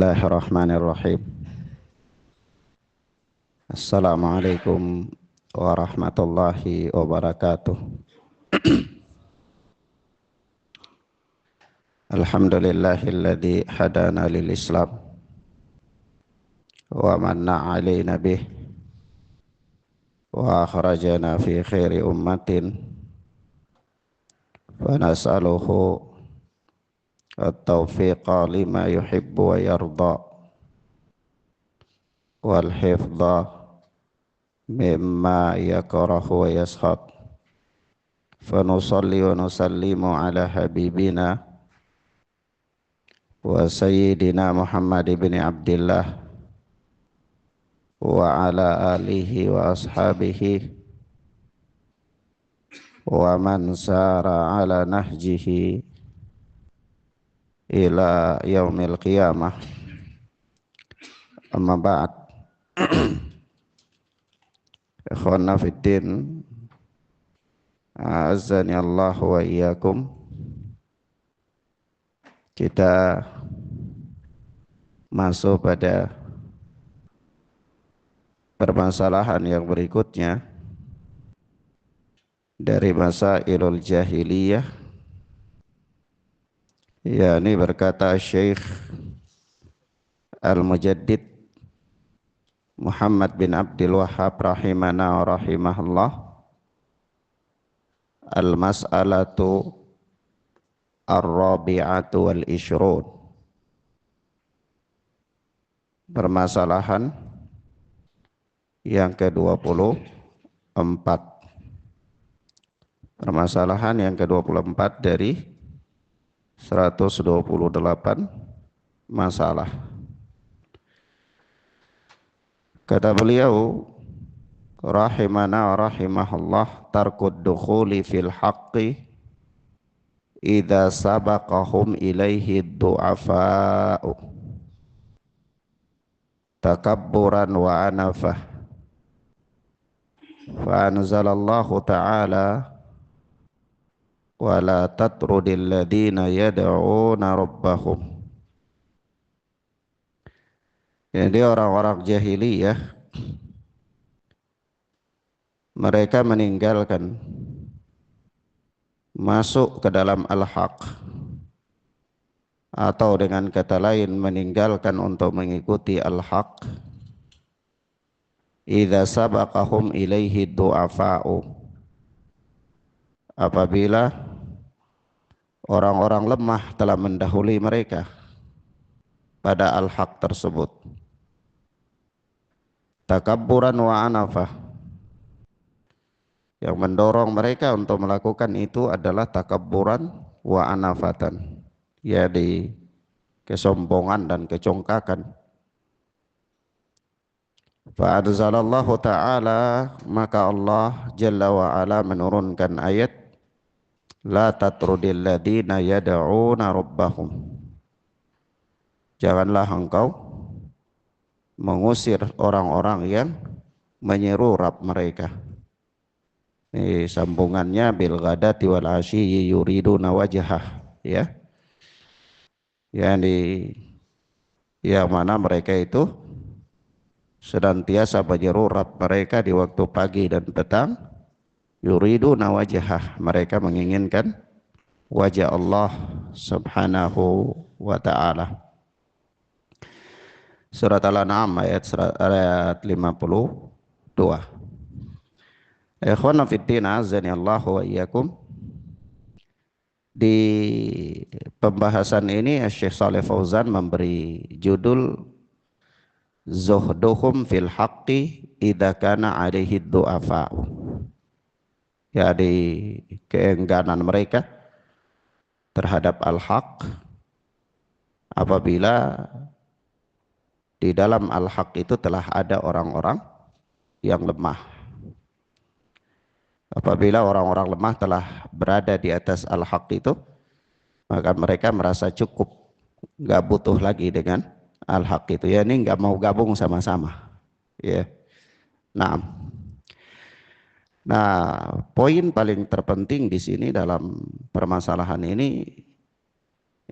Bismillahirrahmanirrahim. Assalamualaikum warahmatullahi wabarakatuh. Alhamdulillahilladzi hadana lil Islam wa manna alaina bih wa akhrajana fi khairi ummatin wa nas'aluhu at-taufiqa lima yuhibbu wa yarda wal hifdha mimma yakrahu wa yaskhad. Fa nusalli wa nusallimu ala habibina wa sayyidina Muhammad ibn Abdillah wa ala alihi wa ashabihi wa man sara ala nahjihi ila yaumil qiyamah. Amma ba'd. Ikhwana fiddin, a'azzani Allah wa iyyakum. Kita masuk pada permasalahan yang berikutnya dari masailul jahiliyah, yakni berkata Syekh Al-Mujaddid Muhammad bin Abdul Wahhab rahimana wa rahimahullah, al-mas'alatu ar-rabi'atu wal ishrun, permasalahan yang ke-24. Permasalahan yang ke-24 dari 128 masalah. Kata beliau rahimana wa rahimahullah, tarkud dukhuli fil haqqi idza sabaqahum ilaihi du'afa'u takabburan wa anafah. Fa anzalallahu ta'ala wa la tatrudil ladina yad'una rabbahum. Jadi orang-orang jahiliyah mereka meninggalkan masuk ke dalam al-haq, atau dengan kata lain meninggalkan untuk mengikuti al-haq, idza sabaqahum ilaihi du'afa'u, apabila orang-orang lemah telah mendahului mereka pada al-haq tersebut. Takabburan wa anafah, yang mendorong mereka untuk melakukan itu adalah takabburan wa anafatan, yaitu kesombongan dan kecongkakan. Fa anzalallahu ta'ala, maka Allah Jalla wa Ala menurunkan ayat la tatrudil ladina yad'una rabbahum, janganlah engkau mengusir orang-orang yang menyeru Rabb mereka. Ini sambungannya bil ghadati wal asyi yuriduna wajhah, ya. Yang mana mereka itu senantiasa menyeru Rabb mereka di waktu pagi dan petang, yuriduna wajhah, mereka menginginkan wajah Allah Subhanahu wa ta'ala. Surat Al-An'am ayat 52. Ikhwana fiddin, azani Allah wa iyyakum. Di pembahasan ini Syekh Shalih Fauzan memberi judul zuhduhum fil haqqi idza kana alaihi du'afa'u, jadi keengganan mereka terhadap al-haq apabila di dalam al-haq itu telah ada orang-orang yang lemah. Apabila orang-orang lemah telah berada di atas al-haq itu, maka mereka merasa cukup, nggak butuh lagi dengan al-haq itu. Ya, ini nggak mau gabung sama-sama. Ya. Nah, poin paling terpenting di sini dalam permasalahan ini,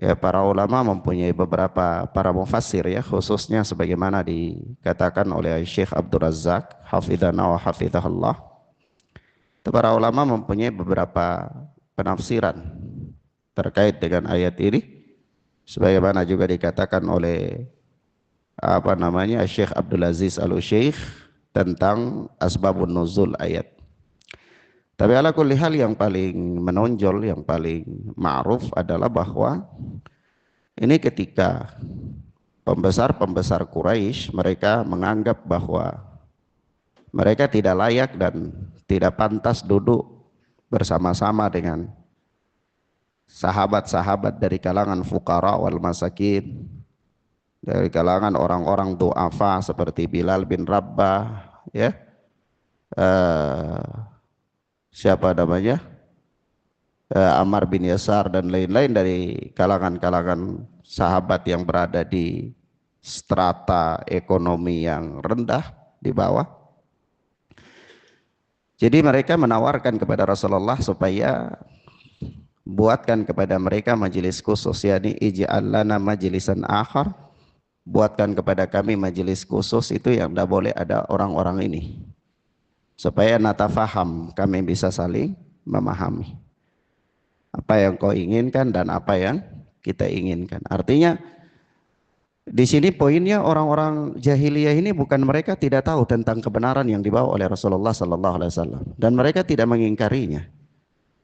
Ya, para ulama mempunyai beberapa para mufassir ya, khususnya sebagaimana dikatakan oleh Syekh Abdul Razak hafidhana wa hafidhahullah. Para ulama mempunyai beberapa penafsiran terkait dengan ayat ini, sebagaimana juga dikatakan oleh Syekh Abdul Aziz Al-Utsyaikh tentang asbabun nuzul ayat. Tapi ala kulli hal yang paling menonjol, yang paling ma'ruf adalah bahwa ini ketika pembesar-pembesar Quraisy mereka menganggap bahwa mereka tidak layak dan tidak pantas duduk bersama-sama dengan sahabat-sahabat dari kalangan fuqara wal masakin, dari kalangan orang-orang du'afa seperti Bilal bin Rabbah, ya, siapa namanya, Ammar bin Yasar dan lain-lain dari kalangan-kalangan sahabat yang berada di strata ekonomi yang rendah di bawah. Jadi mereka menawarkan kepada Rasulullah supaya buatkan kepada mereka majelis khusus, yakni ij'al lana majlisan akhar, buatkan kepada kami majelis khusus itu yang tidak boleh ada orang-orang ini, supaya natafaham, kami bisa saling memahami apa yang kau inginkan dan apa yang kita inginkan. Artinya di sini poinnya orang-orang jahiliyah ini bukan mereka tidak tahu tentang kebenaran yang dibawa oleh Rasulullah sallallahu alaihi wasallam, dan mereka tidak mengingkarinya.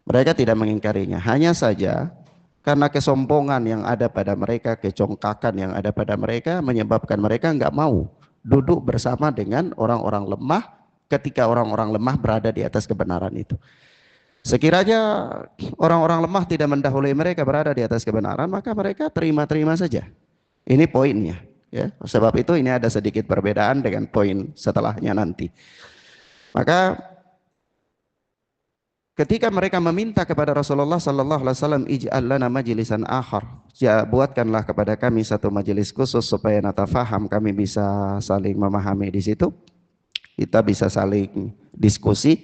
Mereka tidak mengingkarinya, hanya saja karena kesombongan yang ada pada mereka, kecongkakan yang ada pada mereka menyebabkan mereka enggak mau duduk bersama dengan orang-orang lemah ketika orang-orang lemah berada di atas kebenaran itu. Sekiranya orang-orang lemah tidak mendahului mereka berada di atas kebenaran, maka mereka terima-terima saja. Ini poinnya, ya. Sebab itu ini ada sedikit perbedaan dengan poin setelahnya nanti. Maka ketika mereka meminta kepada Rasulullah sallallahu alaihi wasallam, ij'al lana majlisan akhar, ya, buatkanlah kepada kami satu majelis khusus supaya natafaham, kami bisa saling memahami di situ, kita bisa saling diskusi,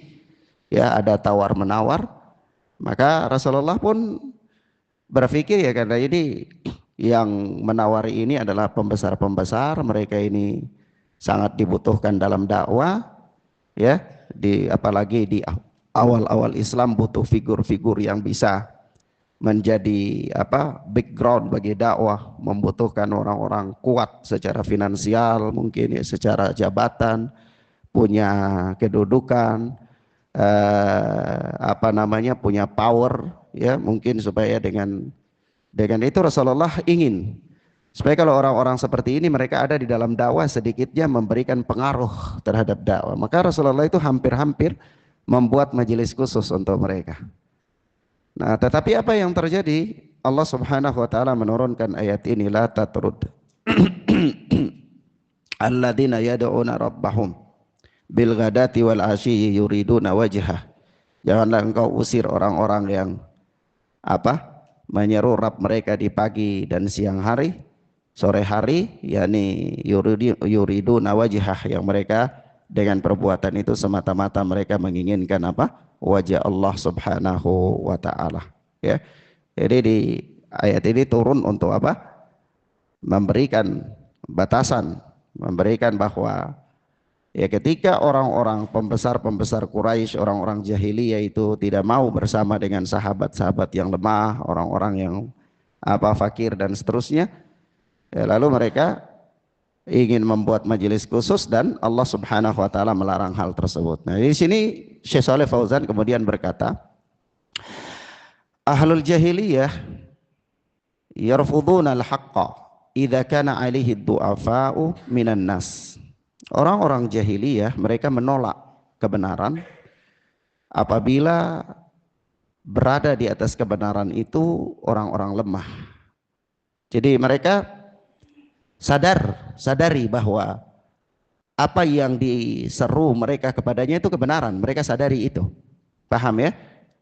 ya, ada tawar menawar. Maka Rasulullah pun berpikir, ya, karena ini yang menawari ini adalah pembesar-pembesar, mereka ini sangat dibutuhkan dalam dakwah, ya, apalagi di awal-awal Islam butuh figur-figur yang bisa menjadi background bagi dakwah, membutuhkan orang-orang kuat secara finansial, mungkin ya, secara jabatan, punya kedudukan, punya power, ya, mungkin supaya dengan itu Rasulullah ingin supaya kalau orang-orang seperti ini mereka ada di dalam dakwah sedikitnya memberikan pengaruh terhadap dakwah. Maka Rasulullah itu hampir-hampir membuat majelis khusus untuk mereka. Nah, tetapi apa yang terjadi? Allah Subhanahu wa taala menurunkan ayat ini, la tatrud alladzina yad'una rabbahum bil ghadati wal asyi yuriduna wajhah. Janganlah engkau usir orang-orang yang menyeru Rabb mereka di pagi dan siang hari, sore hari, yakni yuriduna wajhah, yang mereka dengan perbuatan itu semata-mata mereka menginginkan wajah Allah Subhanahu wa taala, ya. Jadi di ayat ini turun untuk memberikan batasan, memberikan bahwa ya, ketika orang-orang pembesar-pembesar Quraisy, orang-orang jahiliyah itu tidak mau bersama dengan sahabat-sahabat yang lemah, orang-orang yang fakir dan seterusnya, ya, lalu mereka ingin membuat majelis khusus dan Allah Subhanahu wa taala melarang hal tersebut. Nah, di sini Syekh Shalih Fauzan kemudian berkata, ahlul jahiliyah yarfuduna al-haqqa idza kana alaihi du'afa'u minan nas. Orang-orang jahiliyah mereka menolak kebenaran apabila berada di atas kebenaran itu orang-orang lemah. Jadi mereka sadari bahwa apa yang diseru mereka kepadanya itu kebenaran, mereka sadari itu. Paham, ya?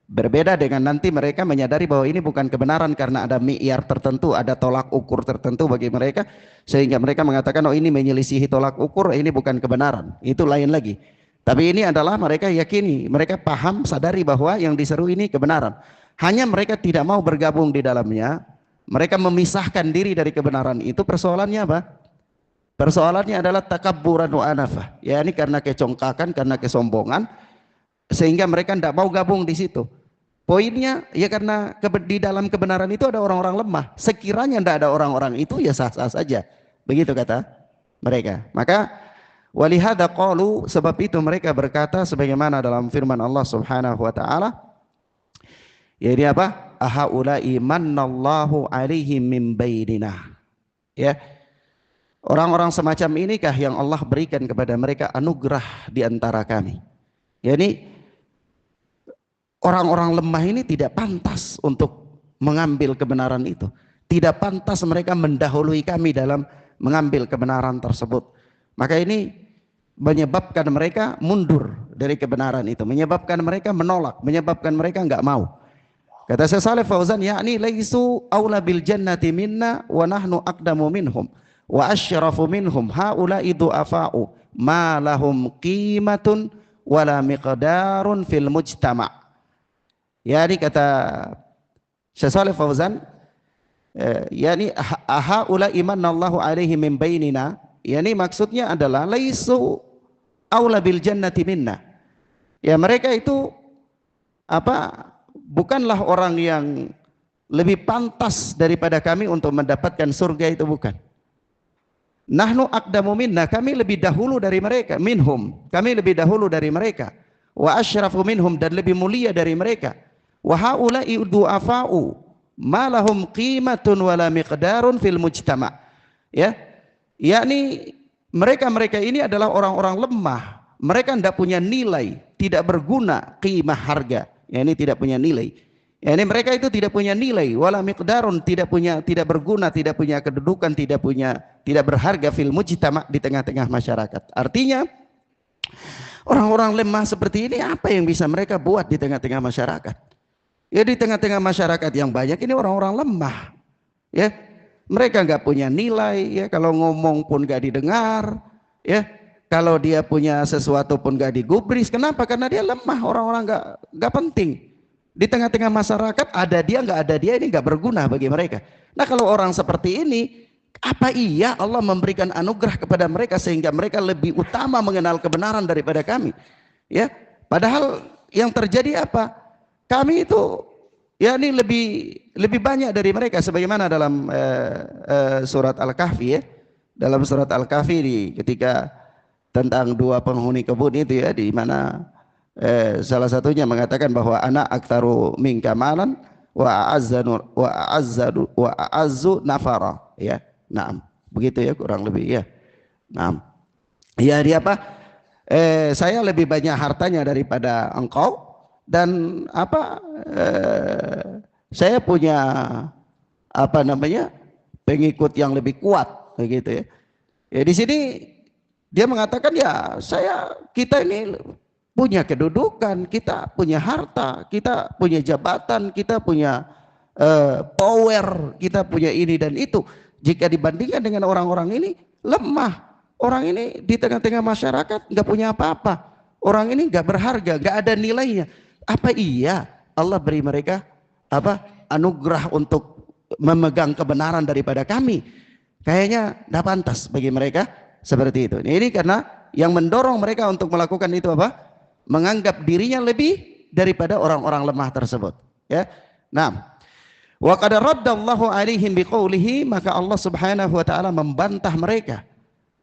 Berbeda dengan nanti mereka menyadari bahwa ini bukan kebenaran karena ada mi'yar tertentu, ada tolak ukur tertentu bagi mereka, sehingga mereka mengatakan, oh, ini menyelisihi tolak ukur, ini bukan kebenaran. Itu lain lagi. Tapi ini adalah mereka yakini, mereka paham, sadari bahwa yang diseru ini kebenaran. Hanya mereka tidak mau bergabung di dalamnya mereka memisahkan diri dari kebenaran itu, persoalannya apa? Persoalannya adalah takabburan wa anafah. Ya, ini karena kecongkakan, karena kesombongan, sehingga mereka tidak mau gabung di situ. Poinnya ya karena di dalam kebenaran itu ada orang-orang lemah. Sekiranya tidak ada orang-orang itu ya sah-sah saja. Begitu kata mereka. Maka walihada qalu, sebab itu mereka berkata sebagaimana dalam firman Allah Subhanahu wa taala, yaitu apa? Ahaula'i mannallahu alaihim min bainina. Ya. Orang-orang semacam inikah yang Allah berikan kepada mereka anugerah di antara kami. Yani orang-orang lemah ini tidak pantas untuk mengambil kebenaran itu. Tidak pantas mereka mendahului kami dalam mengambil kebenaran tersebut. Maka ini menyebabkan mereka mundur dari kebenaran itu, menyebabkan mereka menolak, menyebabkan mereka enggak mau. Kata Syekh Shalih Fauzan, yakni laisu aula bil jannati minna wa nahnu aqdamu minhum wa asyrafu minhum haula'i du'afa'u ma lahum qimatun wala miqdarun fil mujtama'. Yani kata Syekh Shalih Fauzan, yani haula imanallahu alaihi min bainina, yani maksudnya adalah laisu aula bil jannati minna. Ya, mereka itu apa? Bukanlah orang yang lebih pantas daripada kami untuk mendapatkan surga, itu bukan. Nahnu aqdamu minna, kami lebih dahulu dari mereka, minhum, kami lebih dahulu dari mereka, wa asyrafu minhum, dan lebih mulia dari mereka, wa haula'i du'afa'u ma lahum qimatun wala miqdarun fil mujtama'. Ya, yakni mereka ini adalah orang-orang lemah, mereka tidak punya nilai, tidak berguna, qimah, harga, yakni tidak punya nilai. Yani mereka itu tidak punya nilai, wala miqdarun, tidak berguna, tidak punya kedudukan, tidak berharga fil mujtama', di tengah-tengah masyarakat. Artinya orang-orang lemah seperti ini apa yang bisa mereka buat di tengah-tengah masyarakat? Ya, di tengah-tengah masyarakat yang banyak ini orang-orang lemah. Ya, mereka nggak punya nilai, ya, kalau ngomong pun nggak didengar, ya, kalau dia punya sesuatu pun nggak digubris. Kenapa? Karena dia lemah, orang-orang nggak penting. Di tengah-tengah masyarakat ada dia, nggak ada dia, ini nggak berguna bagi mereka. Nah, kalau orang seperti ini, apa iya Allah memberikan anugerah kepada mereka sehingga mereka lebih utama mengenal kebenaran daripada kami? Ya, padahal yang terjadi apa? Kami itu ya ini lebih banyak dari mereka, sebagaimana dalam surat Al-Kahfi, ya. Dalam surat Al-Kahfi ketika tentang dua penghuni kebun itu, ya, di mana salah satunya mengatakan bahwa anak aktsaru minka malan wa a'azzu nafara, ya. Nah, begitu ya kurang lebih, ya. Nah, ya, dia apa? Saya lebih banyak hartanya daripada engkau, dan apa? Saya punya apa namanya? Pengikut yang lebih kuat, begitu, ya. Ya, di sini dia mengatakan, ya, kita ini punya kedudukan, kita punya harta, kita punya jabatan, kita punya power, kita punya ini dan itu. Jika dibandingkan dengan orang-orang ini, lemah. Orang ini di tengah-tengah masyarakat nggak punya apa-apa. Orang ini nggak berharga, nggak ada nilainya. Apa iya Allah beri mereka apa anugerah untuk memegang kebenaran daripada kami? Kayaknya nggak pantas bagi mereka seperti itu. Ini karena yang mendorong mereka untuk melakukan itu apa? Menganggap dirinya lebih daripada orang-orang lemah tersebut, ya. Nah, wa qad raddallahu alaihim biqaulihi, maka Allah Subhanahu wa taala membantah mereka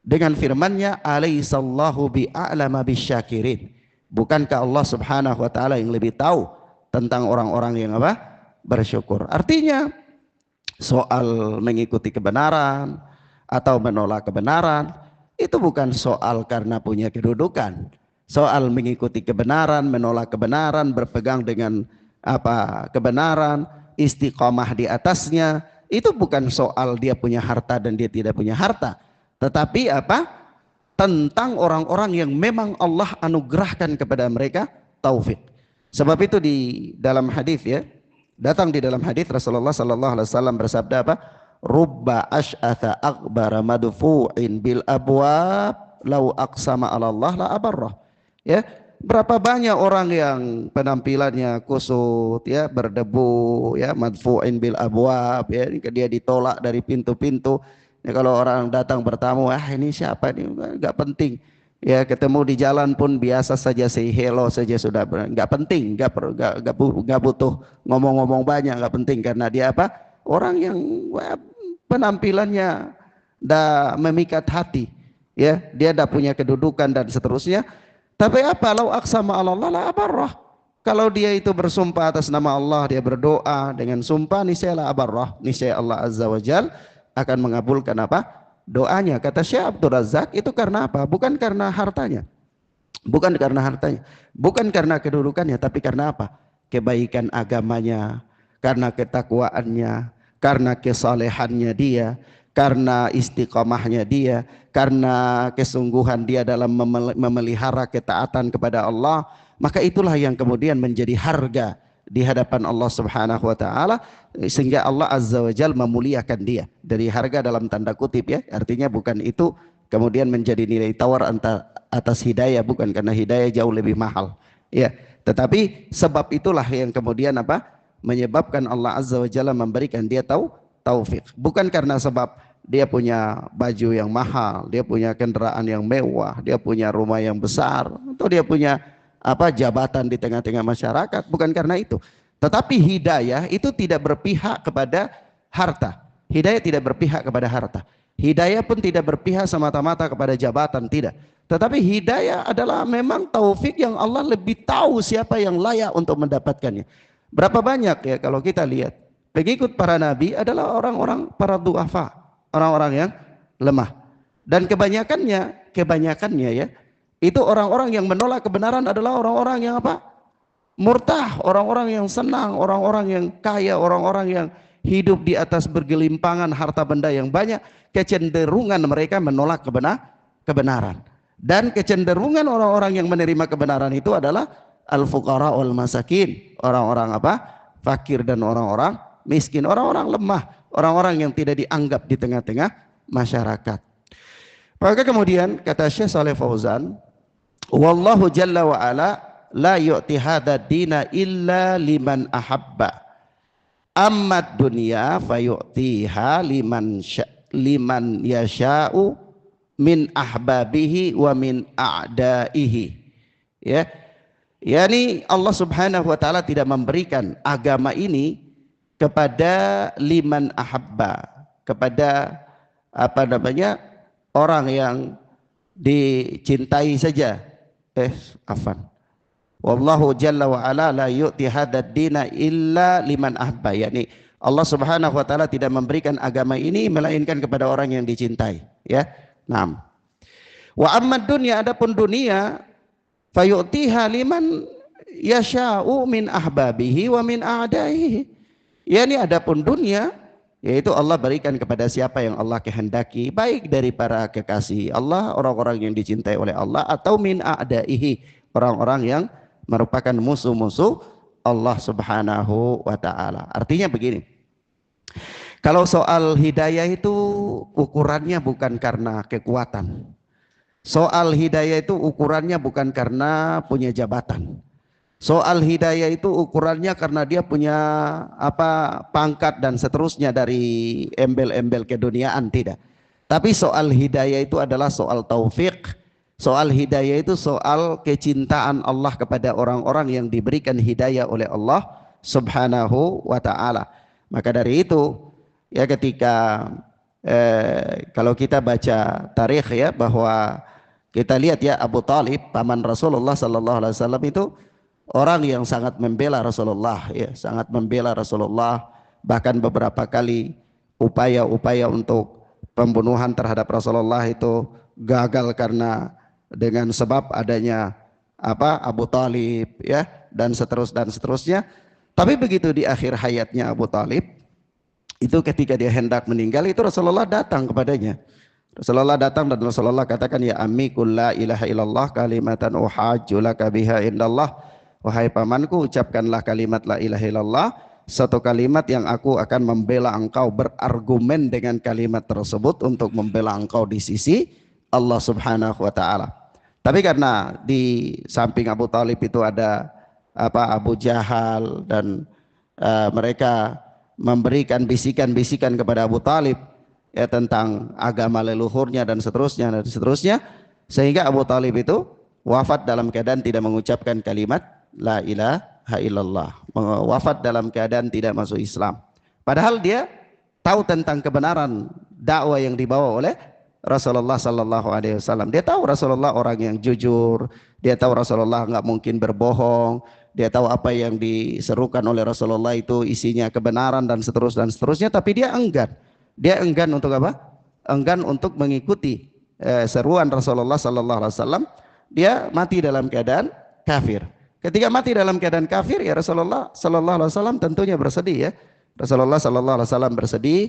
dengan firman-Nya, alaisallahu bi'alama bisyakirin. Bukankah Allah Subhanahu wa taala yang lebih tahu tentang orang-orang yang apa? Bersyukur. Artinya soal mengikuti kebenaran atau menolak kebenaran itu bukan soal karena punya kedudukan. Soal mengikuti kebenaran, menolak kebenaran, berpegang dengan apa kebenaran, istiqomah di atasnya, itu bukan soal dia punya harta dan dia tidak punya harta, tetapi apa? Tentang orang-orang yang memang Allah anugerahkan kepada mereka taufik. Sebab itu di dalam hadis, ya, datang di dalam hadis Rasulullah sallallahu alaihi wasallam bersabda apa? Rubba asy'atha akbara madfu'in bil abwab law aqsama 'ala Allah la abarrah. Ya, Berapa banyak orang yang penampilannya kusut ya, berdebu ya, madfu'in bil abwab ya, dia ditolak dari pintu-pintu. Ya, kalau orang datang bertamu, ini siapa ini? Enggak penting. Ya, ketemu di jalan pun biasa saja, say hello saja sudah, enggak penting, enggak butuh ngomong-ngomong banyak, enggak penting karena dia apa? Orang yang penampilannya dah memikat hati. Ya, dia dah punya kedudukan dan seterusnya. Tapi apa? Lau aqsama 'ala Allah la abarrah. Kalau dia itu bersumpah atas nama Allah, dia berdoa dengan sumpah, niscaya la abarrah, niscaya Allah Azza wa Jal akan mengabulkan apa? Doanya. Kata Syekh Abdul Razak, itu karena apa? Bukan karena hartanya. Bukan karena hartanya. Bukan karena kedudukannya, tapi karena apa? Kebaikan agamanya, karena ketakwaannya, karena kesalehannya dia, karena istiqamahnya dia, karena kesungguhan dia dalam memelihara ketaatan kepada Allah. Maka itulah yang kemudian menjadi harga di hadapan Allah Subhanahu wa taala, sehingga Allah Azza wa Jalla memuliakan dia. Dari harga dalam tanda kutip ya, artinya bukan itu kemudian menjadi nilai tawar atas hidayah, bukan, karena hidayah jauh lebih mahal ya, tetapi sebab itulah yang kemudian apa, menyebabkan Allah Azza wa Jalla memberikan dia taufik, bukan karena sebab dia punya baju yang mahal, dia punya kendaraan yang mewah, dia punya rumah yang besar, atau dia punya apa, jabatan di tengah-tengah masyarakat, bukan karena itu. Tetapi hidayah itu tidak berpihak kepada harta. Hidayah tidak berpihak kepada harta. Hidayah pun tidak berpihak semata-mata kepada jabatan, tidak. Tetapi hidayah adalah memang taufik yang Allah lebih tahu siapa yang layak untuk mendapatkannya. Berapa banyak ya kalau kita lihat pengikut para nabi adalah orang-orang para du'afa, orang-orang yang lemah. Dan kebanyakannya ya, itu orang-orang yang menolak kebenaran adalah orang-orang yang apa? Murtah, orang-orang yang senang, orang-orang yang kaya, orang-orang yang hidup di atas bergelimpangan harta benda yang banyak. Kecenderungan mereka menolak kebenaran. Dan kecenderungan orang-orang yang menerima kebenaran itu adalah al-fuqara wal masakin, orang-orang apa? Fakir dan orang-orang miskin, orang-orang lemah, orang-orang yang tidak dianggap di tengah-tengah masyarakat. Maka kemudian kata Syekh Shalih Fauzan, wallahu jalla wa ala la yu'ti hadha dina illa liman ahabba, ammad dunya fayu'tiha liman yasha'u min ahbabihi wa min a'daihi. Ya, yakni Allah Subhanahu wa taala tidak memberikan agama ini kepada liman ahabba, kepada apa namanya, orang yang dicintai saja. Afan. Wallahu jalla wa ala la yu'ti hadzal dina illa liman ahabba, yakni Allah Subhanahu wa taala tidak memberikan agama ini melainkan kepada orang yang dicintai, ya. Naam. Wa ammad dunya, adapun dunia, fayu'tiha liman yasha'u min ahbabihi wa min a'daihi. Yani adapun dunia, yaitu Allah berikan kepada siapa yang Allah kehendaki, baik dari para kekasih Allah, orang-orang yang dicintai oleh Allah, atau min a'daihi, orang-orang yang merupakan musuh-musuh Allah Subhanahu wa taala. Artinya begini, kalau soal hidayah itu ukurannya bukan karena kekuatan. Soal hidayah itu ukurannya bukan karena punya jabatan. Soal hidayah itu ukurannya karena dia punya apa, pangkat dan seterusnya dari embel-embel keduniaan, tidak. Tapi soal hidayah itu adalah soal taufik. Soal hidayah itu soal kecintaan Allah kepada orang-orang yang diberikan hidayah oleh Allah Subhanahu wa taala. Maka dari itu ya, ketika kalau kita baca tarikh ya, bahwa kita lihat ya, Abu Talib paman Rasulullah sallallahu alaihi wasallam itu orang yang sangat membela Rasulullah ya, sangat membela Rasulullah. Bahkan beberapa kali upaya-upaya untuk pembunuhan terhadap Rasulullah itu gagal karena dengan sebab adanya apa, Abu Talib ya, dan seterusnya. Tapi begitu di akhir hayatnya Abu Talib itu, ketika dia hendak meninggal, itu Rasulullah datang kepadanya. Rasulullah datang dan Rasulullah katakan, ya ammi qul la ilaha illallah kalimatan uhajju laka biha indallah. Wahai pamanku, ucapkanlah kalimat la ilaha illallah, satu kalimat yang aku akan membela engkau, berargumen dengan kalimat tersebut untuk membela engkau di sisi Allah Subhanahu wa taala. Tapi karena di samping Abu Talib itu ada Abu Jahal dan mereka memberikan bisikan-bisikan kepada Abu Talib ya tentang agama leluhurnya dan seterusnya, sehingga Abu Talib itu wafat dalam keadaan tidak mengucapkan kalimat la ilaha illallah, wafat dalam keadaan tidak masuk Islam, padahal dia tahu tentang kebenaran dakwah yang dibawa oleh Rasulullah Sallallahu Alaihi Wasallam. Dia tahu Rasulullah orang yang jujur, dia tahu Rasulullah nggak mungkin berbohong, dia tahu apa yang diserukan oleh Rasulullah itu isinya kebenaran dan seterusnya, tapi dia enggan untuk apa? Enggan untuk mengikuti seruan Rasulullah Sallallahu Alaihi Wasallam. Dia mati dalam keadaan kafir. Ketika mati dalam keadaan kafir, ya Rasulullah Sallallahu Alaihi Wasallam tentunya bersedih ya. Rasulullah Sallallahu Alaihi Wasallam bersedih.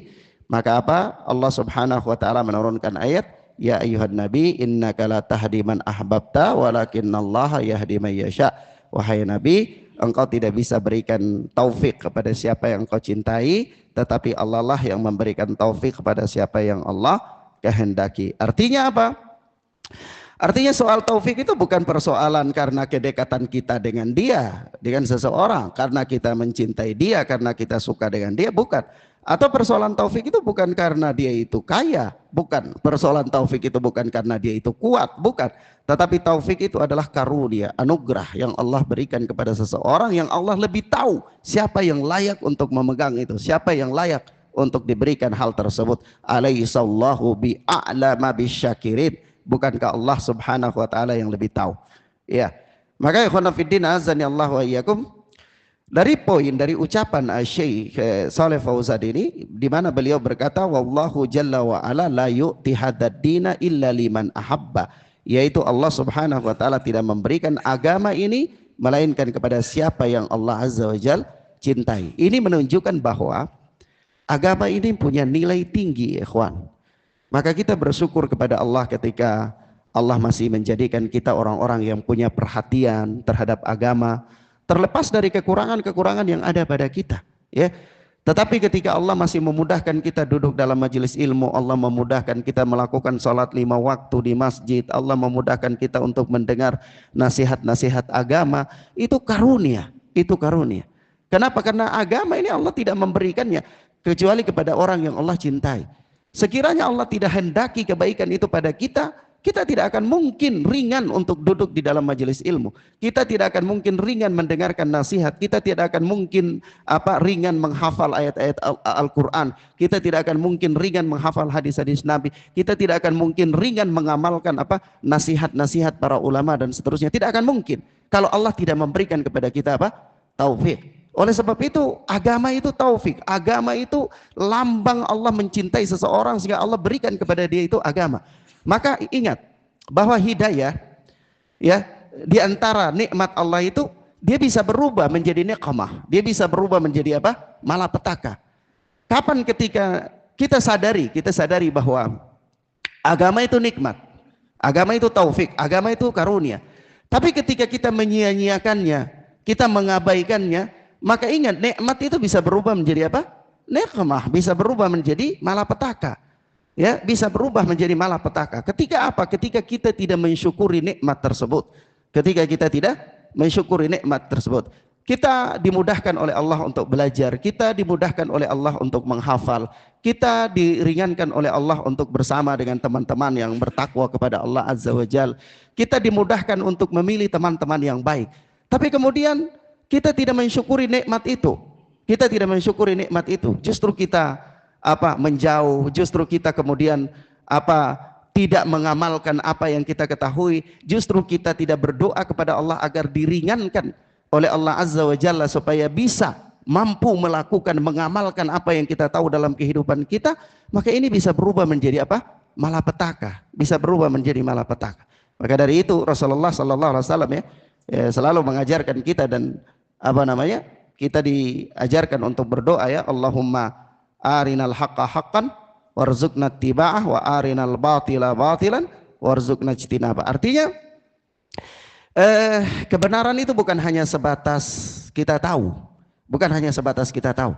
Maka apa? Allah Subhanahu wa taala menurunkan ayat, ya ayyuhan nabi innaka la tahdi man ahbabta walakinallaha yahdi man yasha. Wahai nabi, engkau tidak bisa berikan taufik kepada siapa yang engkau cintai, tetapi Allah lah yang memberikan taufik kepada siapa yang Allah kehendaki. Artinya apa? Artinya soal taufik itu bukan persoalan karena kedekatan kita dengan dia, dengan seseorang, karena kita mencintai dia, karena kita suka dengan dia, bukan. Atau persoalan taufik itu bukan karena dia itu kaya, bukan. Persoalan taufik itu bukan karena dia itu kuat, bukan. Tetapi taufik itu adalah karunia, anugerah yang Allah berikan kepada seseorang, yang Allah lebih tahu siapa yang layak untuk memegang itu, siapa yang layak untuk diberikan hal tersebut. Alaihissallahu bi'a'lama bisyakirin. Bukankah Allah Subhanahu wa taala yang lebih tahu? Ya. Maka ikhwan fillah azani Allah wa iyyakum, dari ucapan Syekh Shalih Fauzan ini, di mana beliau berkata, wallahu jalla wa ala la yu'ti hadzal dina illa liman ahabba, yaitu Allah Subhanahu wa taala tidak memberikan agama ini melainkan kepada siapa yang Allah Azza wa Jalla cintai. Ini menunjukkan bahwa agama ini punya nilai tinggi, ikhwan. Maka kita bersyukur kepada Allah ketika Allah masih menjadikan kita orang-orang yang punya perhatian terhadap agama, terlepas dari kekurangan-kekurangan yang ada pada kita, ya. Tetapi ketika Allah masih memudahkan kita duduk dalam majelis ilmu, Allah memudahkan kita melakukan sholat 5 waktu di masjid, Allah memudahkan kita untuk mendengar nasihat-nasihat agama, itu karunia, itu karunia. Kenapa? Karena agama ini Allah tidak memberikannya kecuali kepada orang yang Allah cintai. Sekiranya Allah tidak hendaki kebaikan itu pada kita, kita tidak akan mungkin ringan untuk duduk di dalam majelis ilmu. Kita tidak akan mungkin ringan mendengarkan nasihat. Kita tidak akan mungkin ringan menghafal ayat-ayat Al-Quran. Kita tidak akan mungkin ringan menghafal hadis-hadis Nabi. Kita tidak akan mungkin ringan mengamalkan nasihat-nasihat para ulama dan seterusnya. Tidak akan mungkin kalau Allah tidak memberikan kepada kita taufik. Oleh sebab itu agama itu taufik, agama itu lambang Allah mencintai seseorang sehingga Allah berikan kepada dia itu agama. Maka ingat bahwa hidayah, ya, di antara nikmat Allah itu dia bisa berubah menjadi niqmah, dia bisa berubah menjadi malapetaka. Kapan ketika kita sadari bahwa agama itu nikmat, agama itu taufik, agama itu karunia. Tapi ketika kita menyia-nyiakannya, kita mengabaikannya, maka ingat nikmat itu bisa berubah menjadi nikmah, bisa berubah menjadi malapetaka. Ya, bisa berubah menjadi malapetaka. Ketika Ketika kita tidak mensyukuri nikmat tersebut. Ketika kita tidak mensyukuri nikmat tersebut. Kita dimudahkan oleh Allah untuk belajar, kita dimudahkan oleh Allah untuk menghafal, kita diringankan oleh Allah untuk bersama dengan teman-teman yang bertakwa kepada Allah Azza wa Jalla. Kita dimudahkan untuk memilih teman-teman yang baik. Tapi kemudian kita tidak mensyukuri nikmat itu. Kita tidak mensyukuri nikmat itu. Justru kita menjauh, justru kita kemudian tidak mengamalkan apa yang kita ketahui, justru kita tidak berdoa kepada Allah agar diringankan oleh Allah Azza wa Jalla supaya bisa mampu melakukan, mengamalkan apa yang kita tahu dalam kehidupan kita, maka ini bisa berubah menjadi malapetaka, bisa berubah menjadi malapetaka. Maka dari itu Rasulullah Sallallahu Alaihi Wasallam selalu mengajarkan kita, dan kita diajarkan untuk berdoa, ya Allahumma arinal haqqa haqqan warzuqna ittiba'ah wa arinal batila batilan warzuqna ijtinabah. Artinya kebenaran itu bukan hanya sebatas kita tahu, bukan hanya sebatas kita tahu,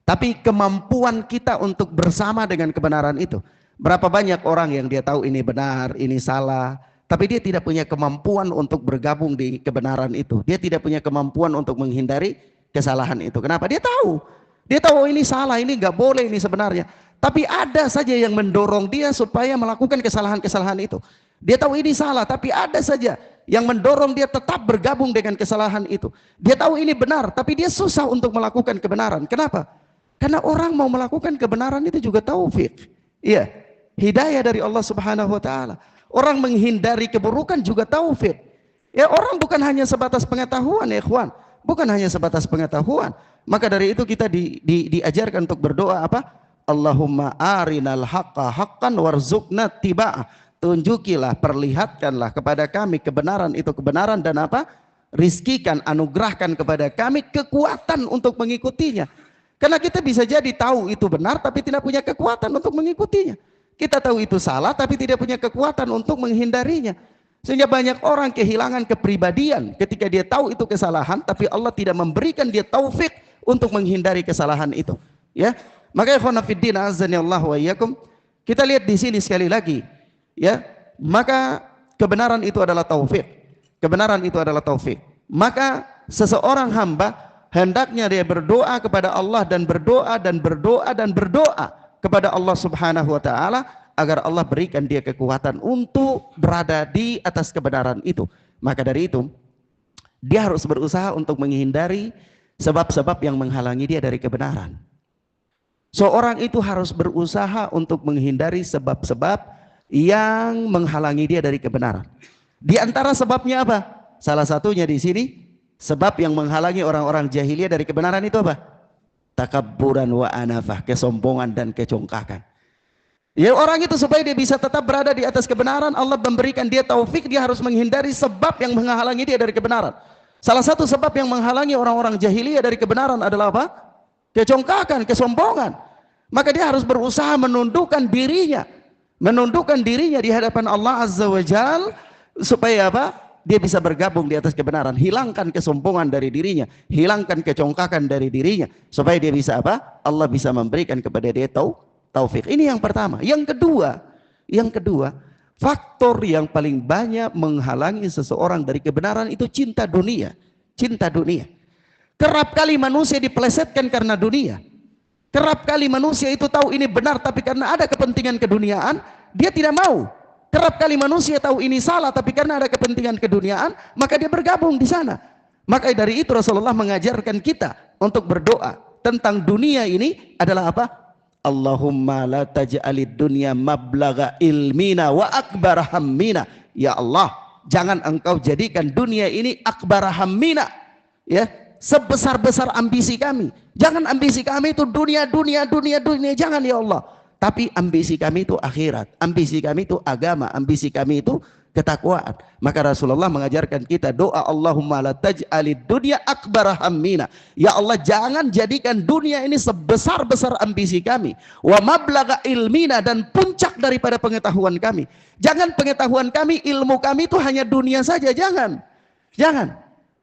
tapi kemampuan kita untuk bersama dengan kebenaran itu. Berapa banyak orang yang dia tahu ini benar, ini salah, tapi dia tidak punya kemampuan untuk bergabung di kebenaran itu. Dia tidak punya kemampuan untuk menghindari kesalahan itu. Kenapa? Dia tahu. Dia tahu ini salah, ini nggak boleh, ini sebenarnya. Tapi ada saja yang mendorong dia supaya melakukan kesalahan-kesalahan itu. Dia tahu ini salah, tapi ada saja yang mendorong dia tetap bergabung dengan kesalahan itu. Dia tahu ini benar, tapi dia susah untuk melakukan kebenaran. Kenapa? Karena orang mau melakukan kebenaran itu juga taufik. Iya, hidayah dari Allah Subhanahu wa taala. Orang menghindari keburukan juga taufik. Ya, orang bukan hanya sebatas pengetahuan, ya ikhwan. Bukan hanya sebatas pengetahuan. Maka dari itu kita diajarkan untuk berdoa apa? Allahumma arinal haqqa haqqan warzuqna tiba'ah. Tunjukilah, perlihatkanlah kepada kami kebenaran itu kebenaran, dan apa? Rizkikan, anugerahkan kepada kami kekuatan untuk mengikutinya. Karena kita bisa jadi tahu itu benar tapi tidak punya kekuatan untuk mengikutinya. Kita tahu itu salah tapi tidak punya kekuatan untuk menghindarinya. Sehingga banyak orang kehilangan kepribadian ketika dia tahu itu kesalahan tapi Allah tidak memberikan dia taufik untuk menghindari kesalahan itu. Ya, maka ikhwan fillah azza wa iyyakum, kita lihat di sini sekali lagi. Ya, maka kebenaran itu adalah taufik. Kebenaran itu adalah taufik. Maka seseorang hamba hendaknya dia berdoa kepada Allah dan berdoa dan berdoa dan berdoa kepada Allah Subhanahu wa taala agar Allah berikan dia kekuatan untuk berada di atas kebenaran itu. Maka dari itu dia harus berusaha untuk menghindari sebab-sebab yang menghalangi dia dari kebenaran. Seorang itu harus berusaha untuk menghindari sebab-sebab yang menghalangi dia dari kebenaran. Di antara sebabnya apa? Salah satunya di sini, sebab yang menghalangi orang-orang jahiliyah dari kebenaran itu apa? Takabburan wa anafah, kesombongan dan kecongkakan. Ya, orang itu supaya dia bisa tetap berada di atas kebenaran, Allah memberikan dia taufik, dia harus menghindari sebab yang menghalangi dia dari kebenaran. Salah satu sebab yang menghalangi orang-orang jahiliyah dari kebenaran adalah apa? Kecongkakan, kesombongan. Maka dia harus berusaha menundukkan dirinya di hadapan Allah Azza wa Jal, supaya apa? Dia bisa bergabung di atas kebenaran, hilangkan kesombongan dari dirinya, hilangkan kecongkakan dari dirinya, supaya dia bisa apa? Allah bisa memberikan kepada dia taufik. Ini yang pertama. Yang kedua, faktor yang paling banyak menghalangi seseorang dari kebenaran itu cinta dunia. Cinta dunia. Kerap kali manusia dipelesetkan karena dunia. Kerap kali manusia itu tahu ini benar, tapi karena ada kepentingan keduniaan, dia tidak mau. Kerap kali manusia tahu ini salah, tapi karena ada kepentingan keduniaan, maka dia bergabung di sana. Maka dari itu Rasulullah mengajarkan kita untuk berdoa tentang dunia ini adalah apa? Allahumma la taj'alid dunya mablagha ilmina wa akbar hammina. Ya Allah, jangan engkau jadikan dunia ini akbar hammina. Ya, sebesar-besar ambisi kami. Jangan ambisi kami itu dunia, jangan ya Allah. Tapi ambisi kami itu akhirat, ambisi kami itu agama, ambisi kami itu ketakwaan. Maka Rasulullah mengajarkan kita doa, Allahumma la taj'alid dunya akbar hammina. Ya Allah, jangan jadikan dunia ini sebesar-besar ambisi kami. Wa mablagha ilmina, dan puncak daripada pengetahuan kami. Jangan pengetahuan kami, ilmu kami itu hanya dunia saja, jangan.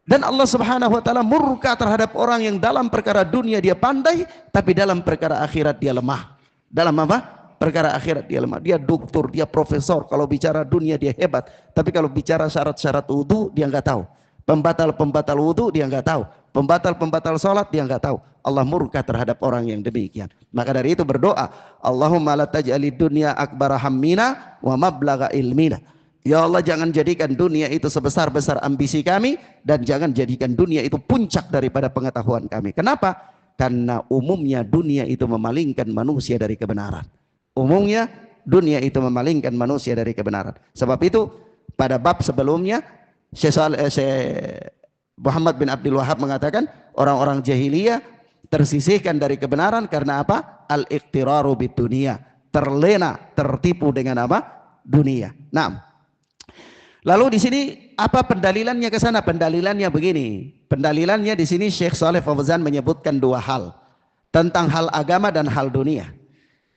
Dan Allah Subhanahu wa taala murka terhadap orang yang dalam perkara dunia dia pandai, tapi dalam perkara akhirat dia lemah. Dalam apa? Perkara akhirat dia lemah. Dia doktor, dia profesor. Kalau bicara dunia dia hebat, tapi kalau bicara syarat-syarat wudu dia nggak tahu. Pembatal wudu dia nggak tahu. Pembatal salat dia nggak tahu. Allah murka terhadap orang yang demikian. Maka dari itu berdoa, Allahumma la taj'alid dunya akbar hammina wa mablagha ilmina. Ya Allah, jangan jadikan dunia itu sebesar-besar ambisi kami, dan jangan jadikan dunia itu puncak daripada pengetahuan kami. Kenapa? Karena umumnya dunia itu memalingkan manusia dari kebenaran. Umumnya dunia itu memalingkan manusia dari kebenaran. Sebab itu pada bab sebelumnya Syekh Muhammad bin Abdul Wahab mengatakan orang-orang jahiliyah tersisihkan dari kebenaran karena apa? Al-iqtiraru bid dunia, terlena, tertipu dengan apa? Dunia. Nah, lalu di sini apa pendalilannya ke sana? Pendalilannya begini. Pendalilannya di sini Syekh Shalih Fauzan menyebutkan dua hal tentang hal agama dan hal dunia.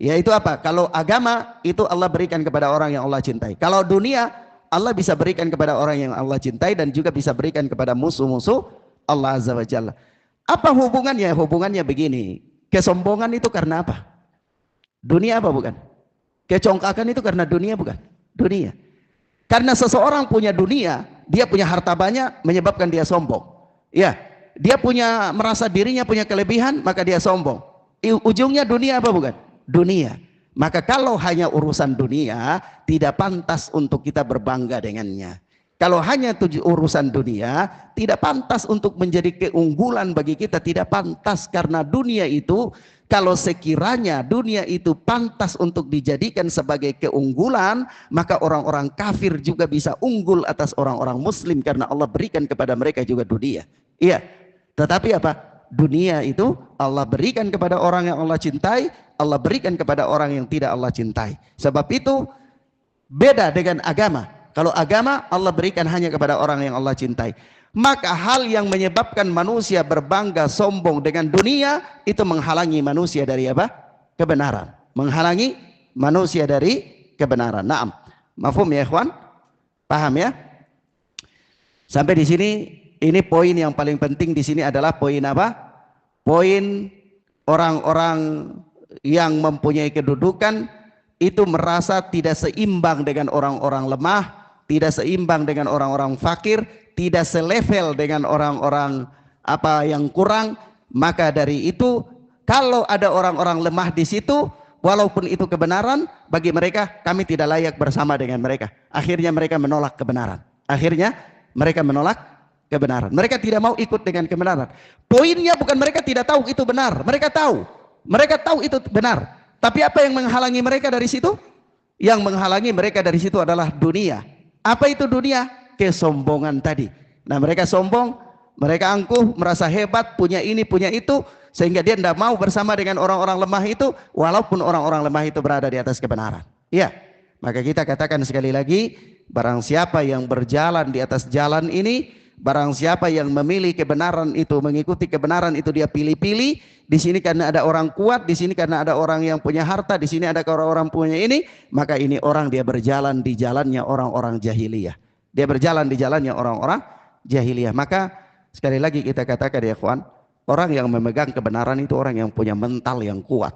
Yaitu apa? Kalau agama itu Allah berikan kepada orang yang Allah cintai. Kalau dunia Allah bisa berikan kepada orang yang Allah cintai dan juga bisa berikan kepada musuh-musuh Allah Azza wa Jalla. Apa hubungannya? Hubungannya begini. Kesombongan itu karena apa? Dunia apa bukan? Kecongkakan itu karena dunia bukan? Dunia. Karena seseorang punya dunia, dia punya harta banyak menyebabkan dia sombong. Ya, dia merasa dirinya punya kelebihan, maka dia sombong. Ujungnya dunia apa bukan? Dunia. Maka kalau hanya urusan dunia, tidak pantas untuk kita berbangga dengannya. Kalau hanya urusan dunia, tidak pantas untuk menjadi keunggulan bagi kita, tidak pantas. Karena dunia itu, kalau sekiranya dunia itu pantas untuk dijadikan sebagai keunggulan, maka orang-orang kafir juga bisa unggul atas orang-orang muslim, karena Allah berikan kepada mereka juga dunia. Iya, tetapi apa? Dunia itu Allah berikan kepada orang yang Allah cintai, Allah berikan kepada orang yang tidak Allah cintai. Sebab itu beda dengan agama. Kalau agama Allah berikan hanya kepada orang yang Allah cintai. Maka hal yang menyebabkan manusia berbangga sombong dengan dunia, itu menghalangi manusia dari apa? Kebenaran. Menghalangi manusia dari kebenaran. Naam. Mafhum ya ikhwan? Paham ya? Sampai di sini, ini poin yang paling penting di sini adalah poin apa? Poin orang-orang yang mempunyai kedudukan itu merasa tidak seimbang dengan orang-orang lemah, tidak seimbang dengan orang-orang fakir, tidak selevel dengan orang-orang apa yang kurang. Maka dari itu, kalau ada orang-orang lemah di situ, walaupun itu kebenaran, bagi mereka kami tidak layak bersama dengan mereka. Akhirnya mereka menolak kebenaran. Akhirnya mereka menolak kebenaran. Mereka tidak mau ikut dengan kebenaran. Poinnya bukan mereka tidak tahu itu benar, mereka tahu. Mereka tahu itu benar. Tapi apa yang menghalangi mereka dari situ? Yang menghalangi mereka dari situ adalah dunia. Apa itu dunia? Kesombongan tadi. Nah, mereka sombong, mereka angkuh, merasa hebat, punya ini, punya itu, sehingga dia tidak mau bersama dengan orang-orang lemah itu, walaupun orang-orang lemah itu berada di atas kebenaran. Iya. Maka kita katakan sekali lagi, barang siapa yang berjalan di atas jalan ini, barang siapa yang memilih kebenaran itu, mengikuti kebenaran itu, dia pilih-pilih. Di sini karena ada orang kuat, di sini karena ada orang yang punya harta, di sini ada orang-orang punya ini, maka ini orang dia berjalan di jalannya orang-orang jahiliyah. Dia berjalan di jalannya orang-orang jahiliyah. Maka sekali lagi kita katakan ya kawan, orang yang memegang kebenaran itu orang yang punya mental yang kuat.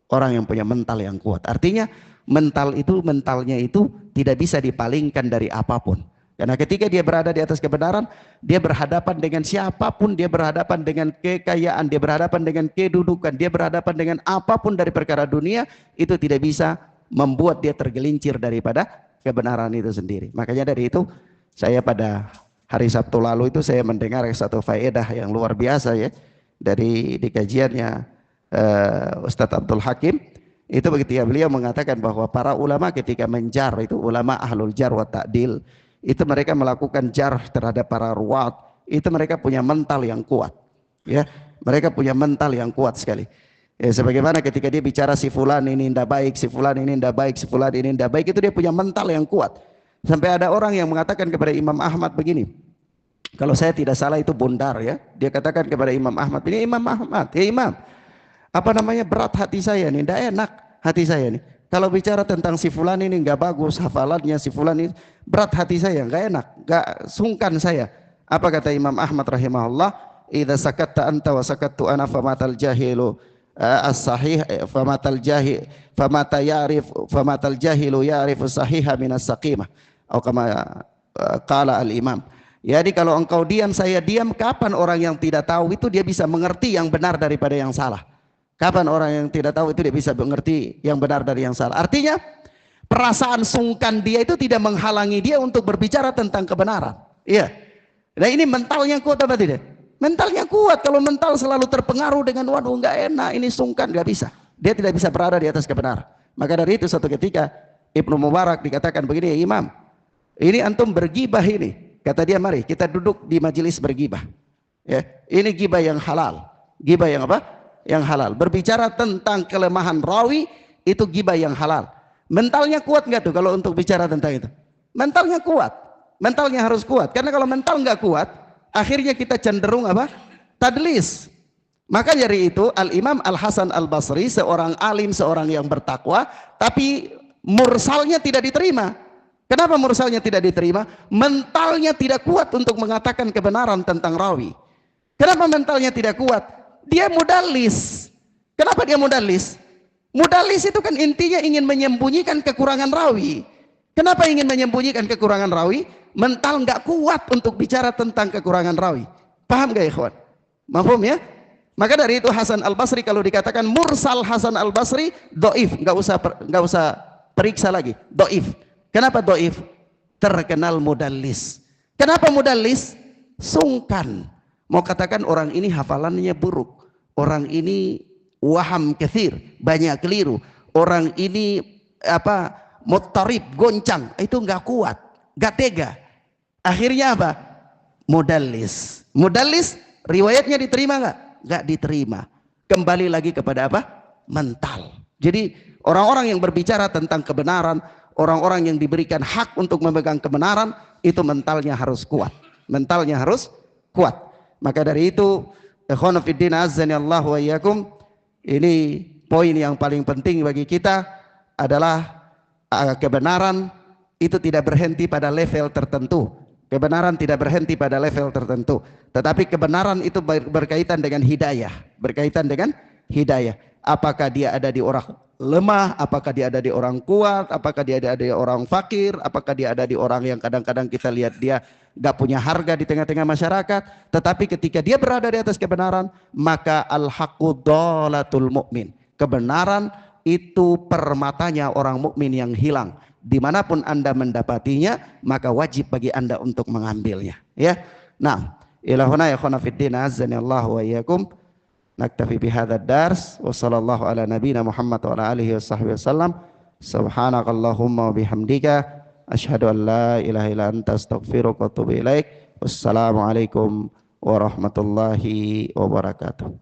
Orang yang punya mental yang kuat. Artinya mentalnya itu tidak bisa dipalingkan dari apapun. Karena ketika dia berada di atas kebenaran, dia berhadapan dengan siapapun, dia berhadapan dengan kekayaan, dia berhadapan dengan kedudukan, dia berhadapan dengan apapun dari perkara dunia, itu tidak bisa membuat dia tergelincir daripada kebenaran itu sendiri. Makanya dari itu, saya pada hari Sabtu lalu itu saya mendengar satu faedah yang luar biasa ya, di kajiannya Ustadz Abdul Hakim. Itu begitu ya, beliau mengatakan bahwa para ulama ketika menjar, itu ulama ahlul jar wa ta'dil, itu mereka melakukan jarh terhadap para ruwat, itu mereka punya mental yang kuat ya, mereka punya mental yang kuat sekali ya, sebagaimana ketika dia bicara si fulan ini tidak baik, si fulan ini tidak baik, si fulan ini tidak baik, itu dia punya mental yang kuat. Sampai ada orang yang mengatakan kepada Imam Ahmad begini, kalau saya tidak salah itu Bundar ya, dia katakan kepada Imam Ahmad, ini Imam Ahmad, ya Imam, apa namanya, berat hati saya nih, tidak enak hati saya nih, kalau bicara tentang si fulan ini nggak bagus hafalannya, si fulan ini berat hati saya, nggak enak, nggak sungkan saya. Apa kata Imam Ahmad rahimahullah? Idza sakatta anta wa sakattu ana famatal jahilu as-sahih famatal jahil famatal jahilu ya'rifu sahiha minas saqimah. Atau kama qala al-imam. Jadi kalau engkau diam, saya diam, kapan orang yang tidak tahu itu dia bisa mengerti yang benar daripada yang salah? Kapan orang yang tidak tahu itu dia bisa mengerti yang benar dari yang salah? Artinya perasaan sungkan dia itu tidak menghalangi dia untuk berbicara tentang kebenaran. Iya. Nah ini mentalnya kuat apa tidak? Mentalnya kuat. Kalau mental selalu terpengaruh dengan waduh nggak enak, ini sungkan, nggak bisa. Dia tidak bisa berada di atas kebenaran. Maka dari itu suatu ketika Ibnu Mubarak dikatakan begini, ya Imam, ini antum bergibah ini. Kata dia, mari kita duduk di majelis bergibah. Ya, ini gibah yang halal. Gibah yang apa? Yang halal. Berbicara tentang kelemahan rawi itu gibah yang halal. Mentalnya kuat nggak tuh kalau untuk bicara tentang itu? Mentalnya kuat. Mentalnya harus kuat. Karena kalau mental nggak kuat, akhirnya kita cenderung apa? Tadlis. Maka dari itu Al-Imam Al-Hasan Al-Basri, seorang alim, seorang yang bertakwa, tapi mursalnya tidak diterima. Kenapa mursalnya tidak diterima? Mentalnya tidak kuat untuk mengatakan kebenaran tentang rawi. Kenapa mentalnya tidak kuat? Dia mudallis. Kenapa dia mudallis? Mudallis itu kan intinya ingin menyembunyikan kekurangan rawi. Kenapa ingin menyembunyikan kekurangan rawi? Mental nggak kuat untuk bicara tentang kekurangan rawi. Paham gak ikhwan? Mafhum ya? Maka dari itu Hasan Al Basri kalau dikatakan mursal Hasan Al Basri doif, nggak usah periksa lagi, doif. Kenapa doif? Terkenal mudallis. Kenapa mudallis? Sungkan. Mau katakan orang ini hafalannya buruk, orang ini waham kathir, banyak keliru, orang ini muttarib, goncang, itu nggak kuat, nggak tega. Akhirnya apa? Mudallis. Mudallis riwayatnya diterima nggak? Nggak diterima. Kembali lagi kepada apa? Mental. Jadi orang-orang yang berbicara tentang kebenaran, orang-orang yang diberikan hak untuk memegang kebenaran, itu mentalnya harus kuat. Mentalnya harus kuat. Maka dari itu, ikhwan fiddin azzani Allah wa iyyakum, ini poin yang paling penting bagi kita adalah kebenaran itu tidak berhenti pada level tertentu. Kebenaran tidak berhenti pada level tertentu, tetapi kebenaran itu berkaitan dengan hidayah, berkaitan dengan hidayah. Apakah dia ada di orang lemah, apakah dia ada di orang kuat, apakah dia ada di orang fakir, apakah dia ada di orang yang kadang-kadang kita lihat dia gak punya harga di tengah-tengah masyarakat, tetapi ketika dia berada di atas kebenaran, maka al-haqqu dhalatul mu'min. Kebenaran itu permatanya orang mukmin yang hilang. Dimanapun Anda mendapatinya, maka wajib bagi Anda untuk mengambilnya. Ya, nah, ilahuna ya khana fiddin azani Allah wa iyyakum. Naktafi bihadzal dars wa sallallahu ala nabiyyina Muhammad wa ala alihi wasallam. Subhanakallahumma wa bihamdika asyhadu an la ilaha illa anta astaghfiruka wa atubu ilaik. Wassalamualaikum warahmatullahi wabarakatuh.